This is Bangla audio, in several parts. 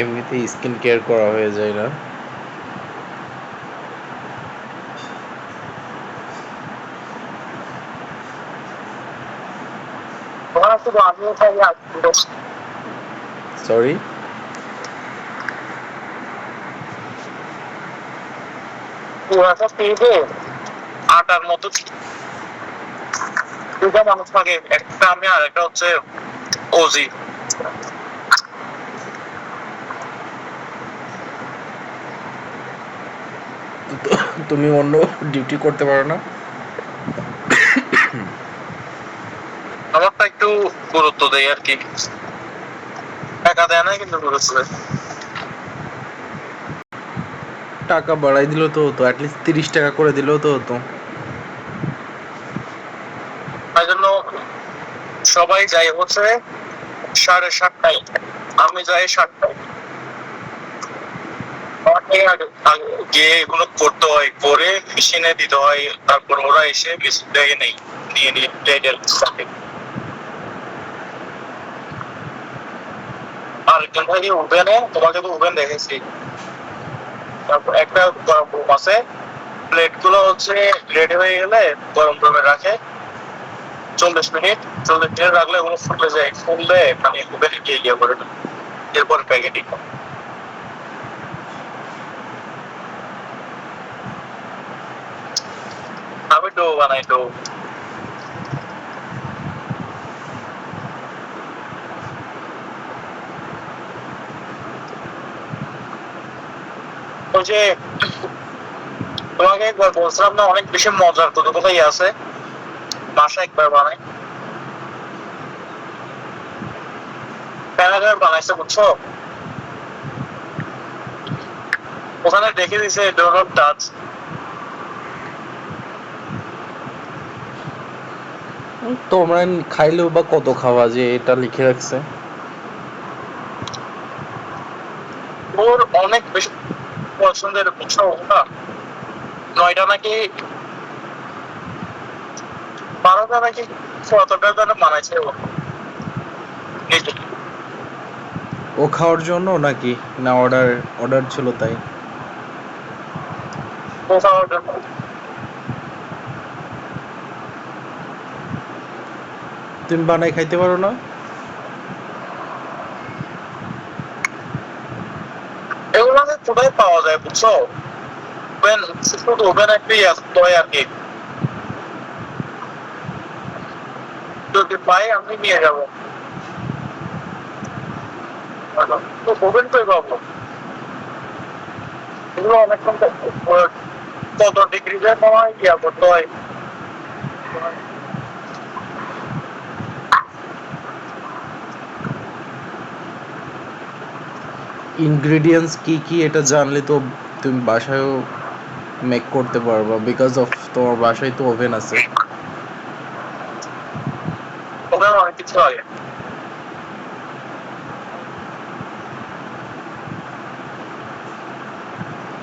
এমনিতেই স্কিন কেয়ার করা হয়ে যায় না? সরি? আটার মতো দুটা মানুষ থাকে, একটা আমি আর একটা হচ্ছে ওজি। তুমি অন্য ডিউটি করতে পারো না? আমারটা একটু গুরুত্ব দেয় আর কি, টাকা দেয় না কিন্তু গুরুত্ব দেয়। টাকা বাড়াই দিলেও তো হতো, অ্যাটলিস্ট 30 টাকা করে দিলেও তো হতো। তাই জন্য সবাই যাই হচ্ছে 7:30টায়, আমি যাই 7টায়। গিয়ে এগুলো করতে হয়, করে মেশিনে দিতে হয়, তারপর ওরা এসে মেশিন থেকে নিয়ে থাকে। আর একজন থাকে ওভেনে, তোমাকে তো ওভেন দেখেছি। তারপর একটা গরম রুম আছে, প্লেট গুলো হচ্ছে রেডি হয়ে গেলে গরম রুমে রাখে 40 মিনিট। 40 মিনিট রাখলে ওগুলো ফুলে যায়, ফুললে মানে ওভেনে গিয়ে করে এরপর প্যাকেটিং। আমি ডো বানাই, ডো। ওই যে তোমাকে একবার বলছিলাম না, অনেক বেশি মজার কত কথাই আছে, বাসা একবার বানাই। প্যারাগ্রাফ বানাইছে বুঝছো, ওখানে দেখে দিছে ডো নট টাচ। তোমরা খাইলেও বা কত খাওয়া যে এটা লিখে রাখছে? ওর অনেক বেশি পছন্দের, বুঝছো না? 9টা নাকি 12টা নাকি কতটা যেন বানাইছে ও নিজে। ও খাওয়ার জন্য নাকি, না অর্ডার অর্ডার ছিল তাই? ও খাওয়ার জন্য। তুমি বানাই খাইতে পারো না? এগুলো কোথায় পাওয়া যায় বুঝছো? ওভেন, শুধু ওভেন একটাই আছে আর কি, যদি পাই আমি নিয়ে যাবো। তো ওভেন তো পাবো, এগুলো অনেকক্ষণ কত ডিগ্রিতে নয় ইয়া করতে হয়। ইনগ্রেডিয়েন্টস কি কি এটা জানলে তো তুমি বাসায়ও মেক করতে পারবা, বিকজ অফ তোমার বাসায় তো ওভেন আছে। ওখানে অনেক কিছু লাগে।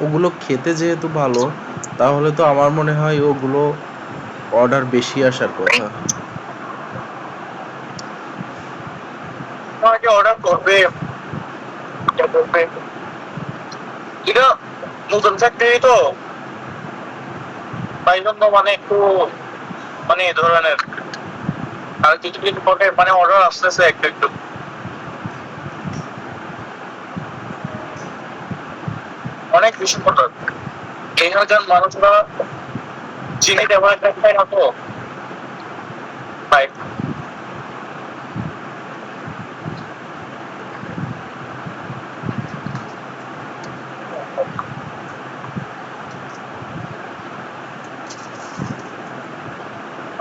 ওগুলো খেতে যেহেতু ভালো, তাহলে তো আমার মনে হয় ওগুলো অর্ডার বেশি আসার কথা। তোমাকে অর্ডার করবে, এটা নতুন ফ্যাক্টরি তো, তাই জন্য মানে একটু মানে এই ধরনের, আর কিছুদিন পরে মানে অর্ডার আসতেছে একটু একটু। অনেক বেশি অর্ডার, এখানকার মানুষরা চিনি তেমন একটা খায় না তো, তাই।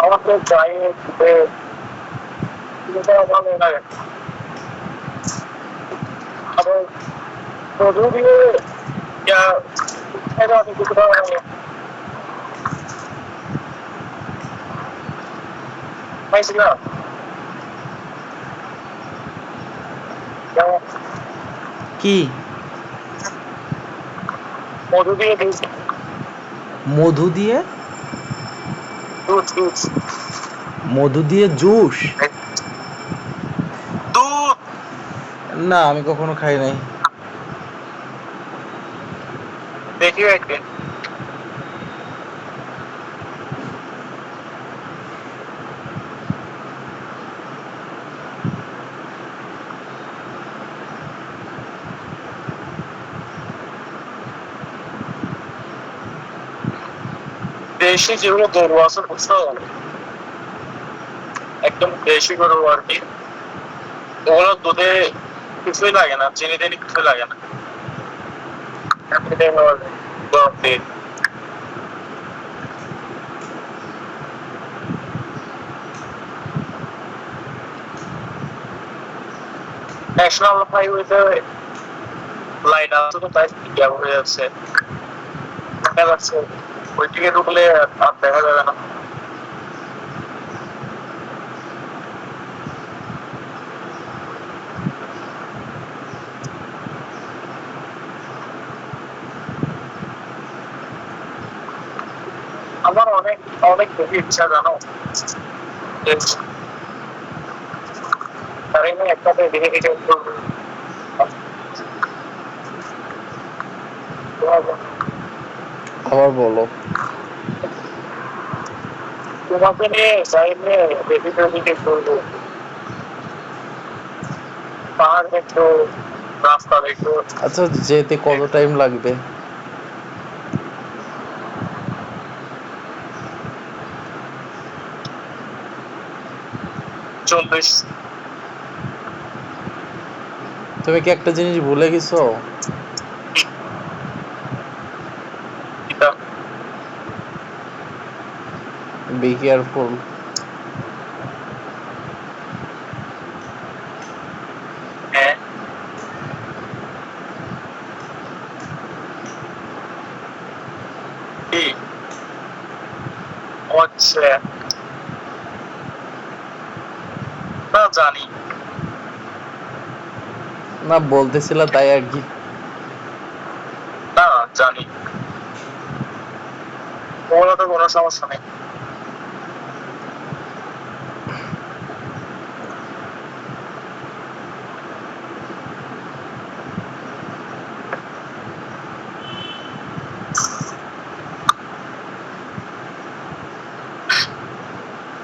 আমার তো চাই ভালো লাগে। আবার মধু দিয়ে কিছু পাইছি না, কি? মধু দিয়ে দিয়েছি, মধু দিয়ে? দুধ দুধ। মধু দিয়ে জুস? দুধ। না, আমি কখনো খাই নাই। দেখি একদিন। দেশি যেগুলো গরু আছে বুঝছো, একদম দেশি গরু আর কি, ওগুলো দুধে কিছুই লাগে না, চিনি টিনি কিছুই লাগে না। এমনিতেই হওয়া যায়, গরম দিয়ে। ন্যাশনাল হাইওয়েতে লাইন আছে তো, তাই ইয়া হয়ে যাচ্ছে, দেখা যাচ্ছে। ওই দিকে ঢুকলে আর দেখা যাবে না। আমার অনেক অনেক বেশি ইচ্ছা জানো, যে তাই না একসাথে দেখে দেখে করবো। আবার বলো। তোমাকে নিয়ে চাইলে দেখে দেখে করবো, পাহাড় দেখবো, রাস্তা দেখবো। আচ্ছা, যেতে কত টাইম লাগবে? 40। তুমি কি একটা জিনিস ভুলে গেছো? এটা বি কেয়ারফুল। হ্যাঁ, কি হচ্ছে না জানি না, বলতেছিলা তাই আর কি। না, জানি ওগুলো তো কোনো সমস্যা নেই।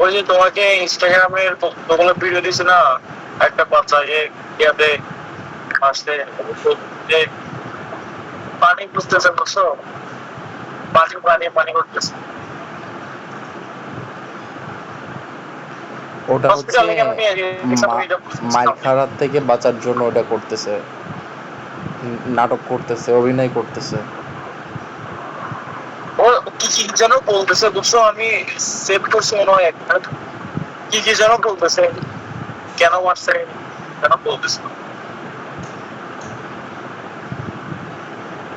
ওই যে তোমাকে ইনস্টাগ্রামের কতগুলো ভিডিও দিছে না, একটা বাচ্চা ইয়াতে আসতে, যে পানি বুঝতেছে বুঝছো, পানি পানি পানি করতেছে ওটা হচ্ছে হসপিটালে, কেন নিয়ে গেছে আমি এটা মার বুঝতেছিলাম না। খাওয়ার থেকে বাঁচার জন্য ওটা করতেছে। নাটক করতেছে, অভিনয় করতেছে। ও কি কি যেন বলতেছে বুঝছো, আমি সেভ করছি মনে হয় একটা, কি কি যেন বলতেছে, কেন মারছে কেন বলতেছে।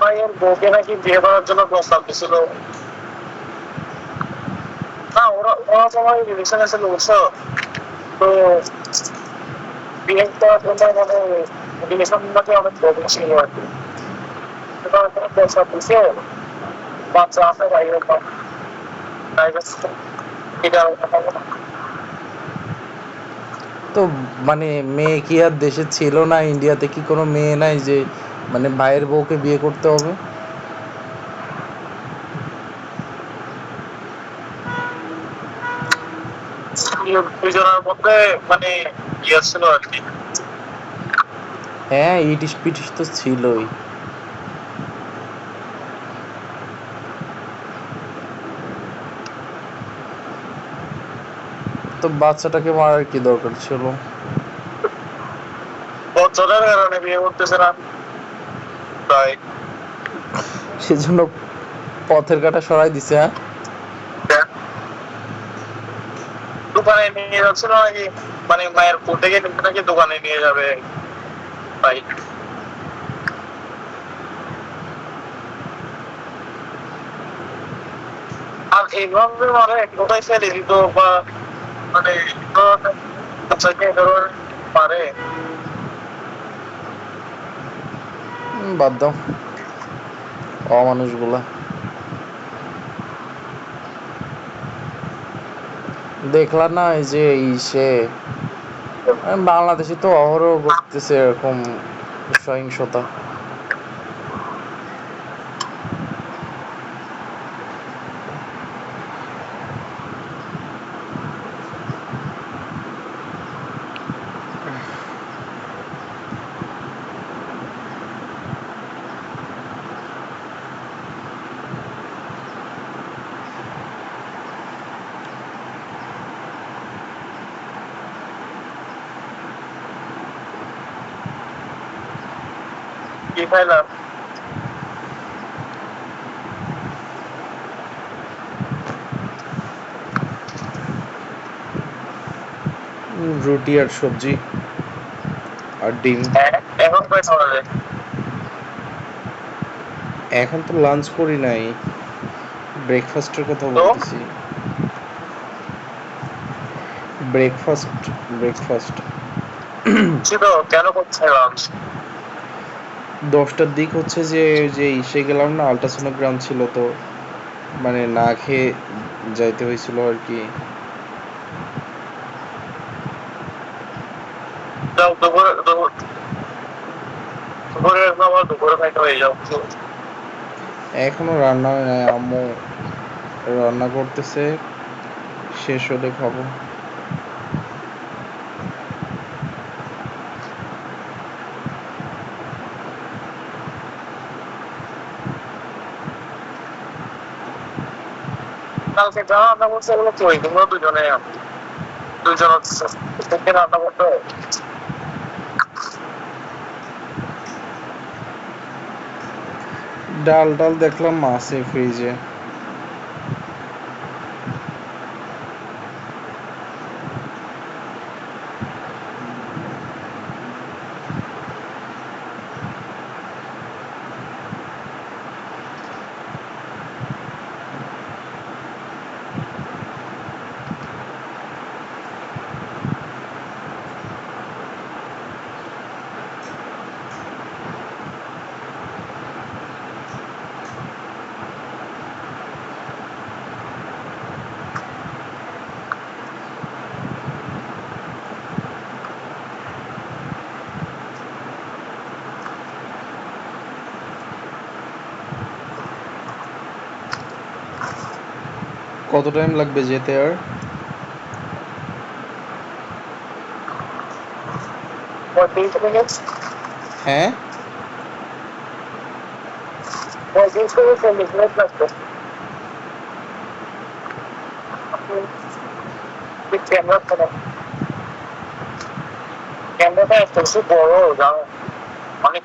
ভাই ওর বউকে নাকি বিয়ে করার জন্য প্রস্তাব দিছিল। না, ওরা ওরা সবাই রিলেশনে ছিল বুঝছো, তো বিয়ে করার জন্য মানে রিলেশন নাকি অনেক প্রবলেম ছিল আর কি, প্রস্তাব দিছে, বাচ্চা আছে বাইরে, তাই এটা তো মানে মেয়ে কি আর দেশে ছিল না? ইন্ডিয়াতে কি কোনো মেয়ে নাই যে মানে ভাইয়ের বউকে বিয়ে করতে হবে? দুজনের মধ্যে মানে ইয়ে ছিল আর কি। হ্যাঁ, ইটিশ পিটিশ তো ছিলই। তো বাচ্চাটাকে মারার কি দরকার ছিল? বছরের কারণে বিয়ে করতেছে না, তাই সেজন্য পথের কাঁটা সরাই দিছে, হ্যাঁ? দোকানে নিয়ে যাচ্ছিল নাকি, মানে মায়ের কোল থেকে নাকি দোকানে নিয়ে যাবে, তাই। আর এইভাবে মানে কোথায় ফেলে দিত বা মানে বাচ্চাকে এ ধরনের পারে। বাদ দাও, অমানুষগুলা। দেখলা না এই যে ইসে বাংলাদেশে তো অহরহ ঘটতেছে এরকম সহিংসতা। কি খাইলাম? রুটি আর সবজি আর ডিম। এখন কয় খাওয়া যায়? এখন তো লাঞ্চ করি নাই, ব্রেকফাস্টের কথা তো বলতেছি। ব্রেকফাস্ট ব্রেকফাস্ট ছিল কেন করছে লাঞ্চ? 10টার দিক হচ্ছে যে যে ইসে গেলাম না, আল্ট্রাসোনোগ্রাম ছিল তো, মানে না খেয়ে যাইতে হয়েছিল আর কি। যাও দুপুরে খাবার দুপুরে খাইতে হয়ে যাও। এখনো রান্না হয় নাই, আম্মু রান্না করতেছে, শেষ হলে খাবো। কালকে যা রান্না করছে এগুলো কই? তোমরা দুজন হচ্ছে থেকে রান্না করতে হয়। ডাল ডাল দেখলাম আছে ফ্রিজে। কত টাইম লাগবে যেতে আর? 35 মিনিট। হ্যাঁ, 35 থেকে 40 মিনিট লাগবে। ক্যামেরাটা একটু বড় জানো, অনেক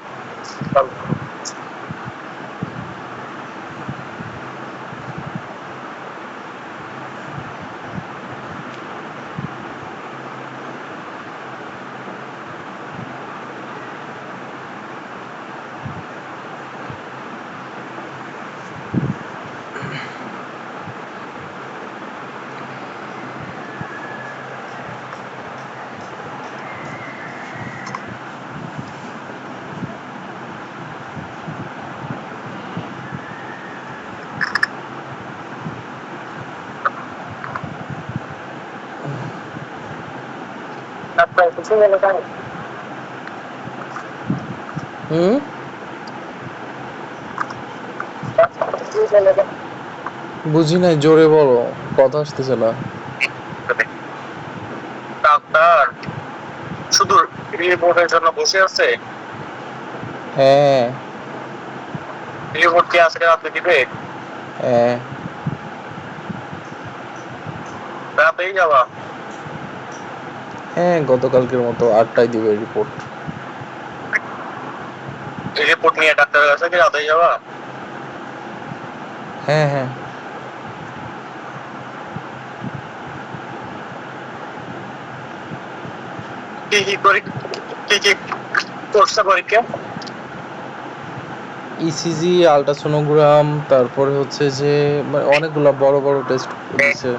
আপনার কিছু মনে করেন। হুম, বুঝি নাই, জোরে বলো, কথা আসতেছে না। ডাক্তার শুধু রিপোর্টের জন্য বসে আছে। হ্যাঁ, রিপোর্ট কি আজকে রাতে দিবে? হ্যাঁ, রাতেই যাবা? হ্যাঁ, গতকালকের মতো 8টায় দিবে রিপোর্ট। রিপোর্ট নিয়ে ডাক্তারের কাছে কি রাতেই যাবা? হ্যাঁ, হ্যাঁ, কি কি করি, কি কি করছে পরীক্ষা? ইসিজি, আল্ট্রাসোনোগ্রাম, তারপরে হচ্ছে যে মানে অনেকগুলা বড় বড় টেস্ট দিছে।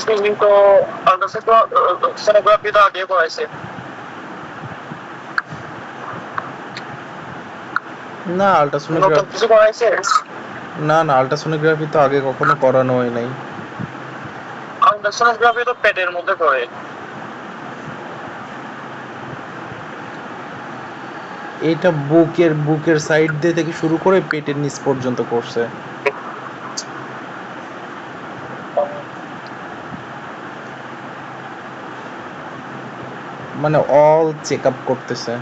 স্ক্রিনিং তো আল্ট্রাসোনোগ্রাফি তো আগে করাইছে। না নতুন আল্ট্রাসোনোগ্রাফি, কিছু করাইছে? না আল্ট্রাসোনোগ্রাফি তো আগে কখনো করানো হয় নাই। আলট্রাসোনোগ্রাফি তো পেটের মধ্যে করে। এটা বুকের সাইড দিয়ে থেকে শুরু করে পেটের নিচ পর্যন্ত করছে। মানে অল চেক আপ করতেছে।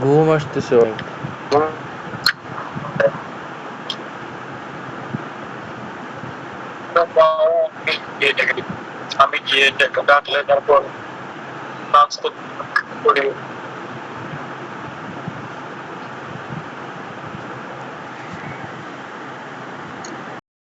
ঘুম আসতেছে অনেক। আমি গিয়ে ডাকলে তারপর নাচ করি।